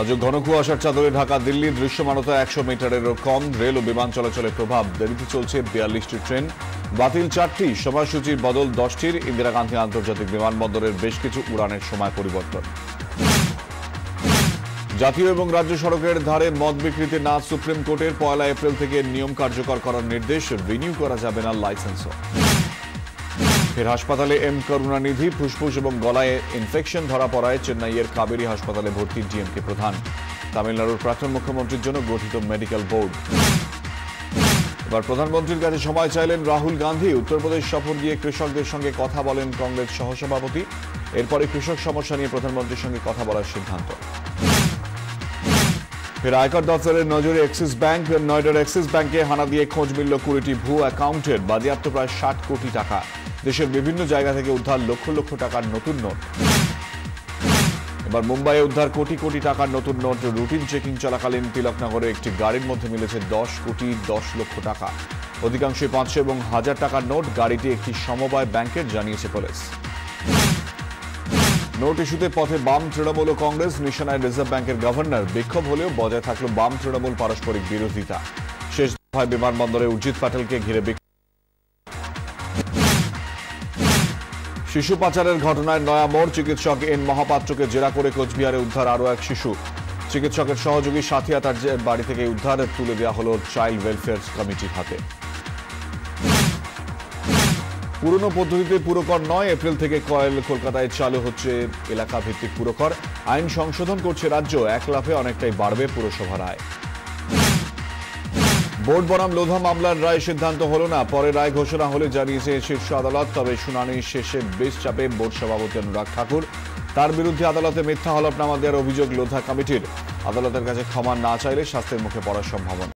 আজ ঘন কুয়াশার চাদরে ঢাকা দিল্লি, দৃশ্যমানতা 100 মিটারেরও কম। রেল ও বিমান চলাচলের প্রভাব, দেরিতে চলছে 42টি ট্রেন, বাতিল 4টি, সময়সূচির বদল 10টির। ইন্দিরা গান্ধী আন্তর্জাতিক বিমানবন্দরের বেশ কিছু উড়ানের সময় পরিবর্তন। জাতীয় এবং রাজ্য সড়কের ধারে মদ বিক্রিতে না সুপ্রিম কোর্টের, 1 এপ্রিল থেকে নিয়ম কার্যকর করার নির্দেশ, রিনিউ করা যাবে না লাইসেন্সও। ফের হাসপাতালে এম করুণানিধি, ফুসফুস এবং গলায় ইনফেকশন ধরা পড়ায় চেন্নাইয়ের কাবেরী হাসপাতালে ভর্তি ডিএমকে প্রধান। তামিলনাড়ুর প্রাক্তন মুখ্যমন্ত্রীর জন্য গঠিত মেডিকেল বোর্ড। এবার প্রধানমন্ত্রীর কাছে সময় চাইলেন রাহুল গান্ধী। উত্তরপ্রদেশ সফর দিয়ে কৃষকদের সঙ্গে কথা বলেন কংগ্রেস সহসভাপতি। এরপরে কৃষক সমস্যা নিয়ে প্রধানমন্ত্রীর সঙ্গে কথা বলার সিদ্ধান্ত। ফের আয়কর দপ্তরের নজরে এক্সিস ব্যাংক। নয়ডার এক্সিস ব্যাংকে হানা দিয়ে খোঁজ মিলল 20টি ভুয়ো অ্যাকাউন্টের, বাজেয়াপ্ত প্রায় 60 কোটি টাকা। দেশের বিভিন্ন জায়গা থেকে উদ্ধার লক্ষ লক্ষ টাকার নতুন নোট। এবার মুম্বাইয়ে উদ্ধার কোটি কোটি টাকার নতুন নোট। রুটিন চেকিং চলাকালীন তিলকনগরে একটি গাড়ির মধ্যে মিলেছে 10 কোটি 10 লক্ষ টাকা। অধিকাংশই 500 এবং 1000 টাকার নোট। গাড়িটি একটি সমবায় ব্যাংকের, জানিয়েছে পুলিশ। নোট ইস্যুতে পথে বাম, তৃণমূল ও কংগ্রেস। নিশানায় রিজার্ভ ব্যাংকের গভর্নর। বিক্ষোভ হলেও বজায় থাকলো বাম তৃণমূল পারস্পরিক বিরোধিতা। শেষ দফায় বিমানবন্দরে উর্জিত প্যাটেলকে ঘিরে শিশু পাচারের ঘটনায় নয়া মোড়। চিকিৎসক এন মহাপাত্রকে জেরা করে কোচবিহারে উদ্ধার আরও এক শিশু। চিকিৎসকের সহযোগী সাথিয়া তার বাড়ি থেকে উদ্ধার, তুলে দেওয়া হল চাইল্ড ওয়েলফেয়ার কমিটির হাতে। পুরনো পদ্ধতিতে পুরকর নয়, এপ্রিল থেকে কলকাতায় চালু হচ্ছে এলাকা ভিত্তিক পুরকর। আইন সংশোধন করছে রাজ্য, 1 লাফে অনেকটাই বাড়বে পুরসভার আয়। বোর্ড বনাম লোধা মামলার রায় সিদ্ধান্ত হলো না, পরে রায় ঘোষণা হলে, জানিয়েছে শীর্ষ আদালত। তবে শুনানি শেষে বেশ চাপে বোর্ড সভাপতি অনুরাগ ঠাকুর। তার বিরুদ্ধে আদালতে মিথ্যা হলফনামা দেওয়ার অভিযোগ লোধা কমিটির। আদালতের কাছে ক্ষমা না চাইলে শাস্তির মুখে পড়ার সম্ভাবনা।